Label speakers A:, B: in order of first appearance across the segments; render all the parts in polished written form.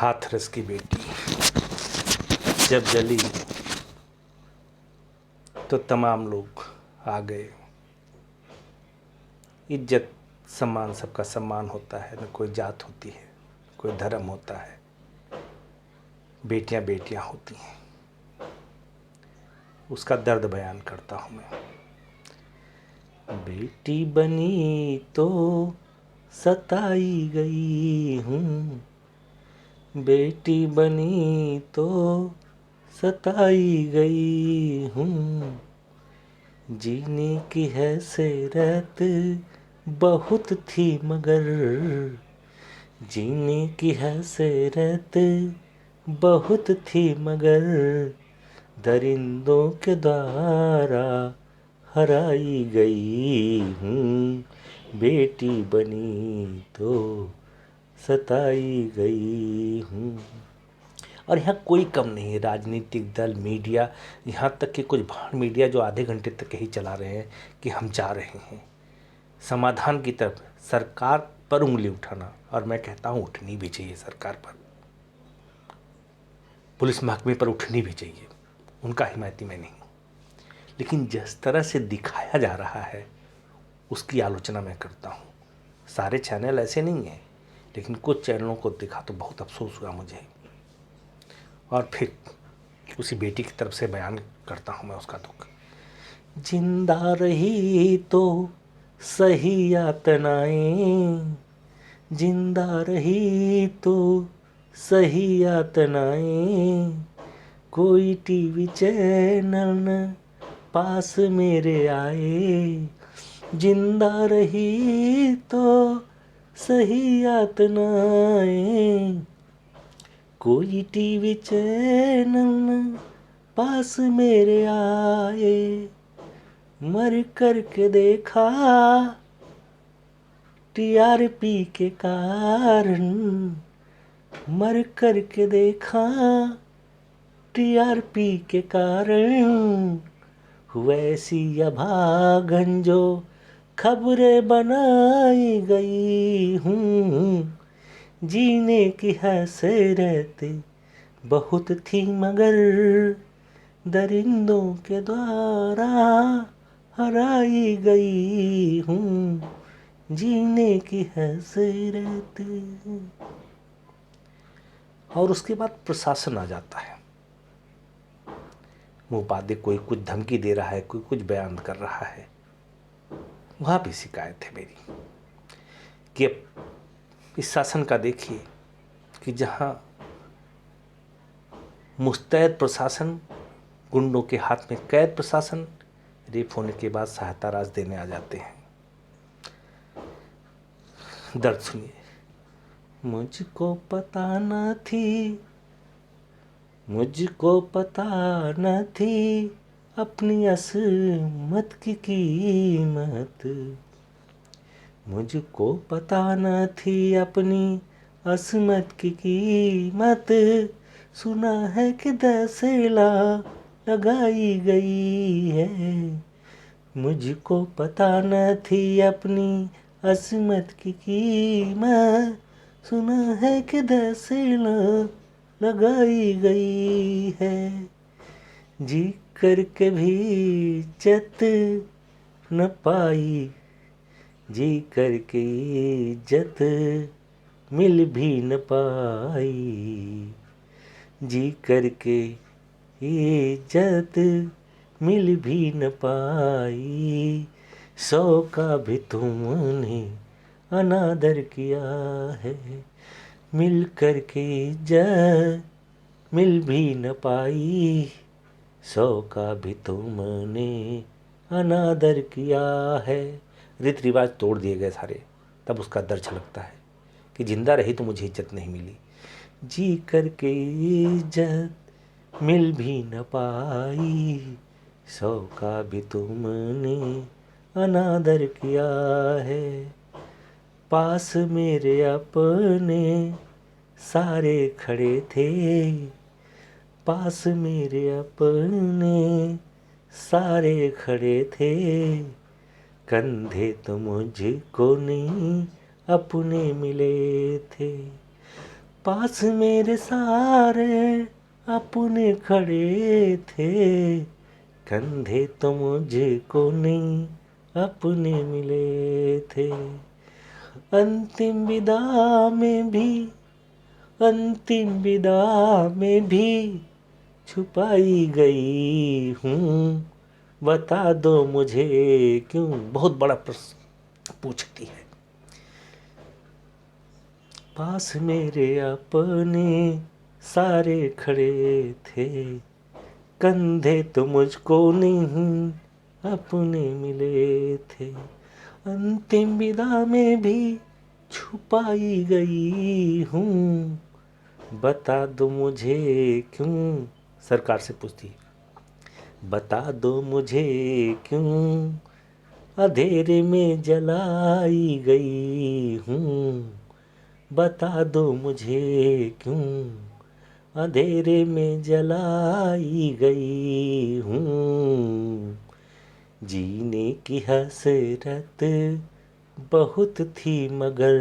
A: हाथरस की बेटी जब जली तो तमाम लोग आ गए। इज्जत सम्मान, सबका सम्मान होता है, न कोई जात होती है, कोई धर्म होता है। बेटियां बेटियां होती हैं। उसका दर्द बयान करता हूँ मैं। बेटी बनी तो सताई गई हूँ, बेटी बनी तो सताई गई हूँ, जीने की हैसियत बहुत थी मगर, जीने की हैसियत बहुत थी मगर, दरिंदों के द्वारा हराई गई हूँ, बेटी बनी तो सताई गई हूँ। और यहाँ कोई कम नहीं है, राजनीतिक दल, मीडिया, यहाँ तक कि कुछ भाड़ मीडिया जो आधे घंटे तक यही चला रहे हैं कि हम जा रहे हैं समाधान की तरफ, सरकार पर उंगली उठाना। और मैं कहता हूँ उठनी भी चाहिए सरकार पर, पुलिस महकमे पर उठनी भी चाहिए, उनका हिमायती मैं नहीं हूँ, लेकिन जिस तरह से दिखाया जा रहा है उसकी आलोचना मैं करता हूँ। सारे चैनल ऐसे नहीं हैं, लेकिन कुछ चैनलों को देखा तो बहुत अफसोस हुआ मुझे। और फिर उसी बेटी की तरफ से बयान करता हूँ मैं उसका दुख। जिंदा रही तो सही यातनाएं, जिंदा रही तो सही यातनाएं, कोई टीवी चैनल न पास मेरे आए, जिंदा रही तो सही यातनाएं, कोई टीवी चैनल न पास मेरे आए, मर कर के देखा टीआरपी के कारण, मर कर के देखा टीआरपी के कारण, वैसी अभागन जो खबरें बनाई गई हूँ, जीने की हैसियत बहुत थी मगर, दरिंदों के द्वारा हराई गई हूँ, जीने की हैसियत। और उसके बाद प्रशासन आ जाता है, मुँह बादे कोई कुछ धमकी दे रहा है, कोई कुछ बयान कर रहा है। वहाँ भी शिकायत है मेरी कि इस शासन का देखिए कि जहाँ मुस्तैद प्रशासन, गुंडों के हाथ में कैद प्रशासन, रेप होने के बाद सहायता राशि देने आ जाते हैं। दर्द सुनिए। मुझको पता न थी, मुझको पता न थी अपनी असमत की कीमत, मुझको पता न थी अपनी असमत की कीमत, सुना है कि 10 लाख लगाई गई है, मुझको पता न थी अपनी असमत की कीमत, सुना है कि 10 लाख लगाई गई है, जी करके भी इज्जत न पाई, जी करके इज्जत मिल भी न पाई, जी करके इज्जत मिल भी न पाई, 100 का भी तुमने अनादर किया है, मिल करके इज्जत मिल भी न पाई, 100 का भी तुमने अनादर किया है। रीति रिवाज तोड़ दिए गए सारे, तब उसका दर्द छलकता है कि जिंदा रही तो मुझे इज्जत नहीं मिली, जी करके इज्जत मिल भी न पाई, 100 का भी तुमने अनादर किया है, पास मेरे अपने सारे खड़े थे, पास मेरे अपने सारे खड़े थे, कंधे तो मुझको नहीं अपने मिले थे, पास मेरे सारे अपने खड़े थे, कंधे तो मुझको नहीं अपने मिले थे। अंतिम विदा में भी, अंतिम विदा में भी छुपाई गई हूँ, बता दो मुझे क्यों। बहुत बड़ा प्रश्न पूछती है। पास मेरे अपने सारे खड़े थे, कंधे तो मुझको नहीं अपने मिले थे। अंतिम विदा में भी छुपाई गई हूँ, बता दो मुझे क्यों। सरकार से पूछती है, बता दो मुझे क्यों अंधेरे में जलाई गई हूँ, बता दो मुझे क्यों अंधेरे में जलाई गई हूँ। जीने की हसरत बहुत थी मगर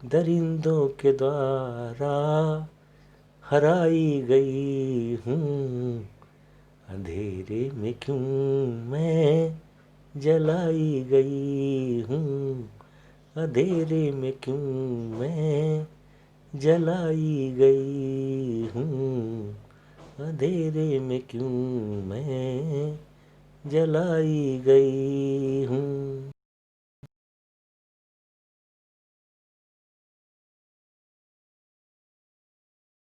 A: दरिंदों के द्वारा हराई गई हूँ। अंधेरे में क्यों मैं जलाई गई हूँ, अंधेरे में क्यों मैं जलाई गई हूँ, अंधेरे में क्यों मैं जलाई गई हूँ।